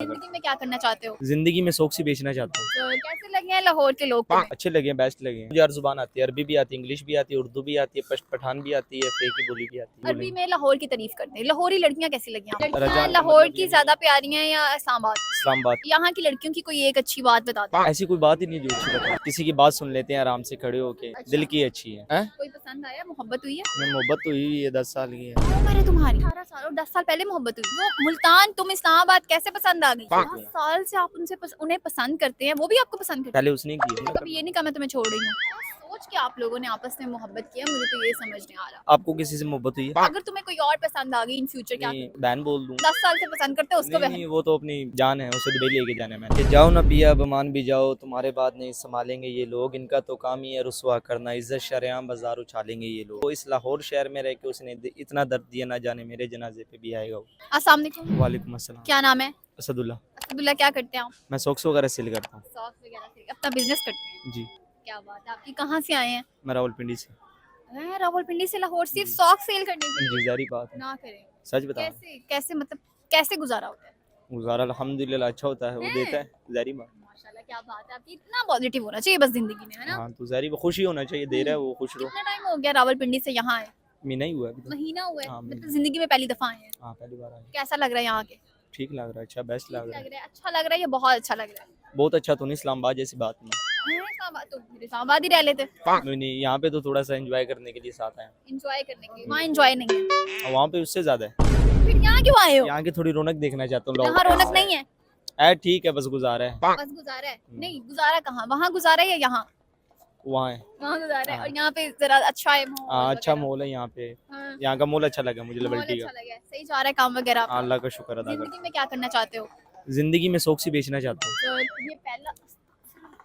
जिंदगी में क्या करना चाहते हो? जिंदगी में शौक सी बेचना चाहता हूँ। तो कैसे लगे हैं लाहौर के लोग तुम्हें? अच्छे लगे हैं, बेस्ट लगे हैं। मुझे हर जुबान आती है, अरबी भी आती है, इंग्लिश भी आती है, उर्दू भी आती है, पठान भी आती है, फे की बोली भी आती है। अरबी में लाहौर की तारीफ करते हैं। लाहौरी लड़कियां कैसी लगी आपको? रजा लड़कियां का लाहौर मतलब की ये ज्यादा प्यारी हैं या इस्लामाबाद? इस्लामाबाद। यहाँ की लड़कियों की कोई एक अच्छी बात बता दो। ऐसी कोई बात ही नहीं जो अच्छी बताऊं। किसी की बात सुन लेते हैं आराम से खड़े होके। अच्छा। दिल की अच्छी है। कोई पसंद आया, मोहब्बत हुई है? मैं मोहब्बत तो हुई है, 10 साल की है। क्या उम्र है तुम्हारी? 18 साल और 10 साल पहले मोहब्बत हुई। वो मुल्तान तुम इस्लामाबाद कैसे पसंद आ गई? 10 साल से आप उन्हें पसंद करते हैं, वो भी आपको पसंद करते पहले उसने की है हैं। कभी ये नहीं कहा मैं तुम्हें छोड़ रही हूँ। सोच के आप लोगों ने आपस में मोहब्बत किया, मुझे तो ये समझ नहीं आ रहा। आपको किसी से मोहब्बत हुई है? अगर तुम्हें कोई और पसंद आ गई इन फ्यूचर क्या नहीं, करोगे? बहन बोल दूं। 10 साल से पसंद करते हो उसको नहीं, बहन। वो तो अपनी जान है, उसे दुबई लेके जाना है मैंने। कि जाओ ना पिया, अब मान भी जाओ, तुम्हारे बाद नहीं संभालेंगे ये लोग। इनका तो काम ही है रुसवा करना, इज्जत शरेआम बाजार उछालेंगे ये लोग। तो इस लाहौर शहर में रह के उसने इतना दर्द दिया, ना जाने मेरे जनाजे पे भी आएगा वो। अस्सलाम वालेकुम। वालेकुम अस्सलाम। क्या नाम है? असदुल्ला। असदुल्ला, क्या करते हैं आप? मैं सॉक्स वगैरह सेल करता हूँ। सॉक्स वगैरह से अपना बिजनेस करते हैं? जी। क्या बात है आपकी, कहाँ से आए हैं? मैं रावलपिंडी से। हैं, रावलपिंडी से लाहौर सिर्फ जी। सॉक्स सेल करने के लिए? जी, जारी बात है, ना करें। सच बता रहा कैसे कैसे मतलब कैसे गुजारा होता है? हूँ। गुजारा अल्हम्दुलिल्लाह अच्छा होता है, वो हैं? देता है, जारी बात। माशाल्लाह, क्या बात है आपकी। इतना पॉजिटिव होना चाहिए बस जिंदगी में, है ना? हाँ तो जारी खुशी होना चाहिए, दे रहा है वो, खुश रहो। कितना टाइम हो गया रावलपिंडी से यहाँ आए? महीना ही हुआ है अभी तो। महीना हुआ है? हाँ, महीना। मतलब जिंदगी में पहली दफा आए हैं? हाँ, पहली बार आए। कैसा लग रहा है यहाँ के? ठीक लग रहा है, अच्छा, बेस्ट ठीक लग रहा है। लग रहा है, अच्छा लग रहा है या बहुत अच्छा लग रहा है? बहुत अच्छा तो नहीं, इस्लामाबाद जैसी बात नहीं हैं, इस्लामाबाद तो फिर इस्लामाबाद ही रह लेते। नहीं नहीं, यहाँ पे तो थोड़ा सा एंजॉय करने के लिए साथ आए हैं। एंजॉय करने के लिए वहाँ एंजॉय नहीं है, और वहाँ पे उससे ज्यादा है। फिर यहाँ क्यों आए हो? यहाँ की थोड़ी रौनक देखना चाहता हूँ। यहाँ रौनक नहीं है, ठीक है, बस गुजारा है। बस गुजारा है। नहीं, गुजारा कहाँ, वहाँ गुजारा है या यहाँ? वहाँ है। वहाँ गुजारा है। हाँ। और यहाँ पे जरा अच्छा है माहौल हाँ, अच्छा वगैरह? मॉल है यहाँ पे। हाँ, यहाँ का मॉल अच्छा लगा मुझे, माहौल लिबर्टी अच्छा का। लगा है, सही जा रहा है काम वगैरह हाँ, आपका? अल्लाह का शुक्र अदा जिंदगी कर। में क्या करना चाहते हो? जिंदगी में शौक सी बेचना चाहता हूँ। तो ये पहला,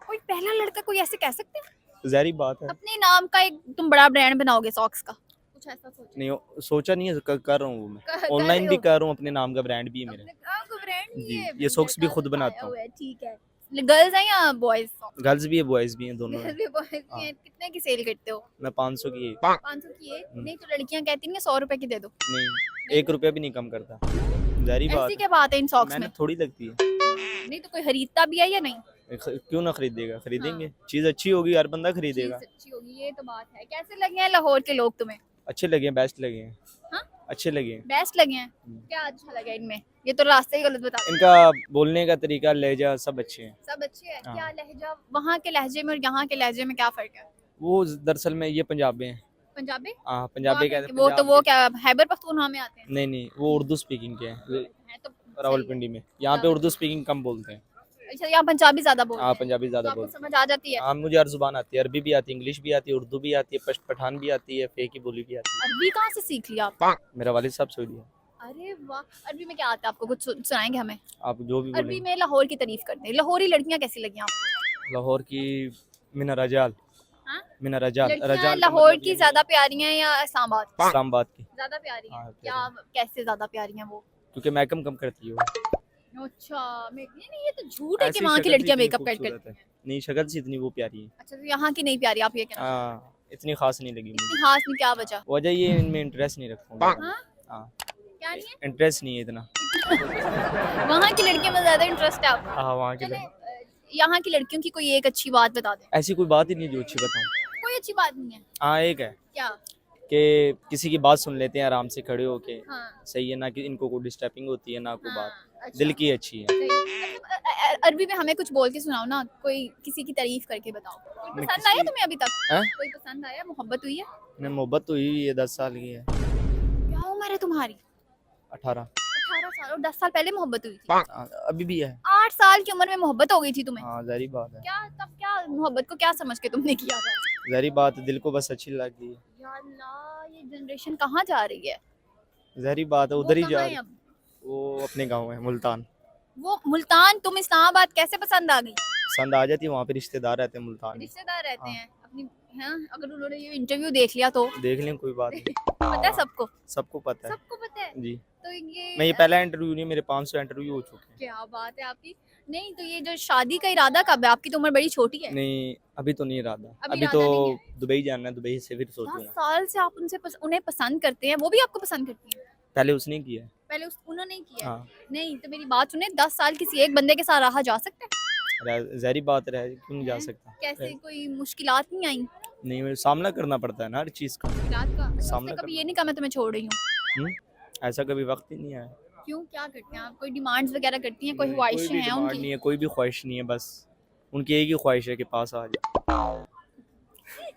कोई पहला लड़का कोई ऐसे कह सकते हैं? जारी बात है। अपने नाम का एक तुम बड़ा ब्रांड बनाओगे सॉक्स का, कुछ ऐसा सोचो। नहीं, सोचा नहीं है, कर रहा हूँ वो मैं। कर ऑनलाइन रहे भी हो? कर रहा हूँ, अपने नाम का ब्रांड भी है मेरे। अपने काम का ब्रांड जी, ही है? ये socks भी खुद लड़का बनाता आया हूँ। हुआ है, ठीक है। गर्ल्स हैं या बॉयज? गर्ल्स भी है, बॉयज भी हैं, दोनों गर्ल्स हैं। भी बॉयज भी हाँ। हैं। कितने की सेल करते हो? मैं 500 की है। 500 की है? नहीं तो लड़कियां कहती नहीं 100 रुपए की दे दो। नहीं, 1 रुपया भी नहीं कम करता। जारी बात ऐसी है। क्या बात है इन सॉक्स में? मेहनत थोड़ी लगती है। नहीं तो कोई खरीदता भी है या नहीं? क्यों ना खरीदेगा, खरीदेंगे। चीज अच्छी होगी, हर बंदा खरीदेगा। चीज अच्छी होगी, ये तो बात है। कैसे लगे हैं लाहौर के लोग तुम्हें? अच्छे लगे हैं, बेस्ट लगे हैं। हाँ? अच्छे लगे हैं। बेस्ट लगे हैं? क्या अच्छा लगा इनमें? ये तो रास्ते ही गलत बता रहे इनका बोलने का तरीका, लहजा सब अच्छे हैं। हैं। सब अच्छे हैं। हाँ। क्या लहजा वहाँ के लहजे में और यहाँ के लहजे में क्या फर्क है? वो दरअसल में ये पंजाबी हैं। पंजाबी? हाँ, पंजाबी वहाँ कहते के- वो तो वो क्या हैबर पख्तूनख्वा में आते हैं? नहीं, वो उर्दू स्पीकिंग के हैं हैं तो सही है। रावलपिंडी में। यहाँ पे उर्दू स्पीकिंग कम बोलते हैं। अच्छा, यहाँ पंजाबी ज्यादा बोलते हाँ, हैं? पंजाबी तो ज्यादा आपको बोलते हैं। समझ आ जाती है? हाँ, मुझे हर जुबान आती है, अरबी भी आती है, इंग्लिश भी आती है, उर्दू भी आती है, पठान भी आती है, फे की बोली भी आती अरबी कहाँ से सीख लिया आप? है। मेरा वालिद साहब सऊदी है। अरे वाह, अरबी में क्या आता है आपको? कुछ सुनाएंगे हमें? आप जो भी अरबी बोलें। में लाहौर की तारीफ करते हैं। लाहौरी लड़कियां कैसी लगी आपको? लाहौर की मिना रजाल। हाँ? मिना रजाल। लड़कियां रजाल का लाहौर मतलब की ये ज्यादा प्यारी हैं या इस्लामाबाद की? इस्लामाबाद की, ज्यादा प्यारी हैं? हाँ, क्या कैसे ज्यादा प्यारी हैं वो? क्योंकि मेकअप कम करती है वो। अच्छा, नहीं, ये तो झूठ है कि ऐसी वहाँ की शक्ल से लड़कियां इतनी मेकअप खूबसूरत करती है। हैं। नहीं, शक्ल से इतनी वो प्यारी है। अच्छा, तो यहाँ की नहीं प्यारी, आप ये कहना? हाँ, इतनी खास नहीं लगी मुझे। इतनी खास नहीं, क्या वजह? वजह ये, इनमें इंटरेस्ट नहीं रखता हूँ। हाँ? हाँ, क्या नहीं है? इंटरेस्ट नहीं है इतना। वहाँ की लड़कियों में ज्यादा इंटरेस्ट है आपको? हाँ, वहाँ के चले, लिए यहाँ की लड़कियों की कोई एक अच्छी बात बता दें। ऐसी कोई बात ही नहीं जो अच्छी बताऊँ। कोई अच्छी बात नहीं है? हाँ, एक है क्या? कि किसी की बात सुन लेते हैं आराम से खड़े होके। हाँ, सही है ना, कि इनको कोई डिस्टर्बिंग होती है ना कोई बात। अच्छा। दिल की अच्छी है। सही। मतलब अरबी में हमें कुछ बोल के सुनाओ ना, कोई किसी की तारीफ करके बताओ। कोई मैं पसंद आया किसी- तुम्हें अभी तक? हैं? कोई पसंद आया, मोहब्बत हुई है? मैं मोहब्बत तो हुई है, 10 साल की है। क्या उम्र है तुम्हारी? 18। 18 साल और 10 साल पहले मोहब्बत हुई थी? हाँ, अभी भी है। 8 साल की उम्र में मोहब्बत हो गई थी तुम्हें? हाँ, जारी बात है। क्या तब, क्या मोहब्बत को क्या समझ के तुमने किया था? जारी बात है, दिल को बस अच्छी लगी। या अल्लाह, ये जनरेशन कहाँ जा रही है? जारी बात है, वो उधर ही कहाँ जा है रही। अब? वो अपने गांव है, मुल्तान। वो मुल्तान तुम इस्लामाबाद कैसे पसंद आ गई? पसंद आ जाती है, वहाँ पे रिश्तेदार रहते हैं मुल्तान में। रिश्तेदार रहते हाँ। हैं अपनी? हाँ, अगर उन्होंने ये इंटरव्यू देख लिया तो देख लें, कोई बात नहीं। पता है सबको? सबको पता है। सबको पता है? जी, तो ये मैं ये पहला इंटरव्यू नहीं, मेरे 500 इंटरव्यू हो चुके हैं। क्या बात है आपकी। नहीं तो ये जो शादी का इरादा कब है? आपकी तो उम्र बड़ी छोटी है। नहीं, अभी तो नहीं इरादा। अभी अभी इरादा तो नहीं है। दुबई जाना है, दुबई से फिर 10 सोचूंगा। साल से आप उन्हें पसंद करते हैं, वो भी आपको पसंद करती हैं? पहले उसने किया है। पहले उन्होंने ही किया है। हाँ नहीं तो मेरी बात सुने, 10 साल किसी एक बंदे के साथ रहा जा सकता है? ज़ाहिर बात है, क्यों नहीं जा हैं? सकता। कैसे, कोई मुश्किलात नहीं आई? नहीं, सामना करना पड़ता है ना हर चीज़ का। मुश्किलात का? अच्छा, सामना उसने कभी करना। ये नहीं कहा मैं तुम्हें छोड़ रही हूँ? ऐसा कभी वक्त ही नहीं आया। क्यों, क्या करते हैं आप? कोई डिमांड्स वगैरह करती हैं, कोई नहीं, ख्वाहिशें भी हैं डिमांड उनकी? नहीं है, कोई भी ख्वाहिश नहीं है, बस उनकी एक ही ख्वाहिश है कि पास आ जाए।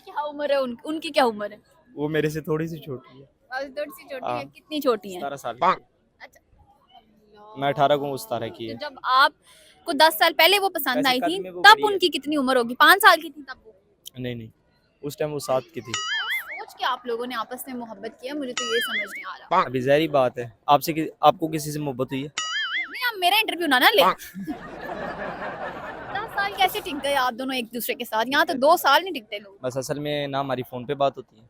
क्या उम्र है उनकी क्या उम्र है? वो मेरे से थोड़ी सी छोटी है, और थोड़ी सी छोटी हाँ। है, कितनी छोटी है? 17 साल की। अच्छा, मैं 18 को, वो 17 की तो है। जब आपको 10 साल पहले वो पसंद वैसे आई कद थी, में वो तब बड़ी है। उनकी कितनी उम्र होगी? 5 साल की थी तब वो? नहीं, उस टाइम वो 7 की थी। सोच के आप लोगों ने आपस में मोहब्बत किया, मुझे तो ये समझ नहीं आ रहा। अभी ज़ाहिर बात है, आपको किसी से मोहब्बत हुई है? नहीं, आप मेरा इंटरव्यू ना ले। 10 साल कैसे टिक गए आप दोनों एक दूसरे के साथ? यहाँ तो 2 साल नहीं टिकते लोग। बस असल में ना हमारी फ़ोन पे बात होती है,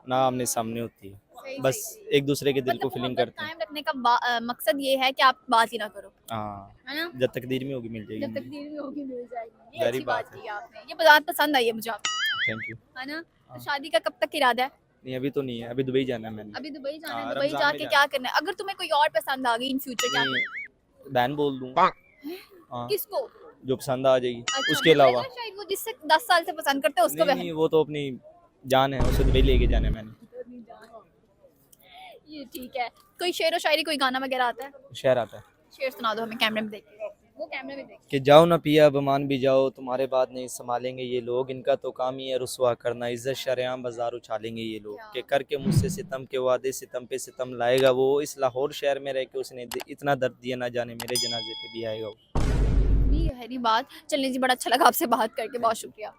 ना आमने सामने होती है। सही, बस सही। एक दूसरे के दिल को मतलब फीलिंग मोहब्बत करते हैं। कायम रखने का मकसद ये है कि आप बात ही ना करो, हाँ, है ना? जब तकदीर में होगी मिल जाएगी जब मुझे। तकदीर में होगी मिल जाएगी। ये ज़ाहिर अच्छी बात बात है। की आपने, ये बात पसंद आई है मुझे आपकी, थैंक यू। है ना? तो हाँ। शादी का कब तक इरादा है? नहीं, अभी तो नहीं है, अभी दुबई जाना है मैंने। अभी दुबई जाना है, हाँ, दुबई रमज़ान में जाके जाना क्या करना है? अगर तुम्हें कोई और पसंद आ गई इन फ्यूचर क्या नहीं, करोगे? बहन बोल दूँगा। हाँ, किसको? जो पसंद आ जाएगी। अच्छा, उसके मुझे लगा अलावा शायद वो जिससे 10 साल से पसंद करते हैं उसको बहन। नहीं, वो तो अपनी जान है, उसे दुबई लेके जाना है मैंने। ये ठीक है। कोई शेर व शायरी, कोई गाना वगैरह आता है? शहर आता है शेर सुना दो हमें कैमरे में देख के। वो कैमरे में देख कि जाओ ना पिया अब मान भी जाओ, तुम्हारे बाद नहीं संभालेंगे ये लोग, इनका तो काम ही है रुसवा करना, इज्जत शरेआम बाजार उछालेंगे ये लोग, कि करके मुझसे सितम के वादे सितम पे सितम लाएगा वो, इस लाहौर शहर में रह के उसने इतना दर्द दिया, ना जाने मेरे जनाजे पे भी आएगा वो। के। ये है नहीं बात। चलने जी, बड़ा अच्छा लगा आपसे बात करके, बहुत शुक्रिया।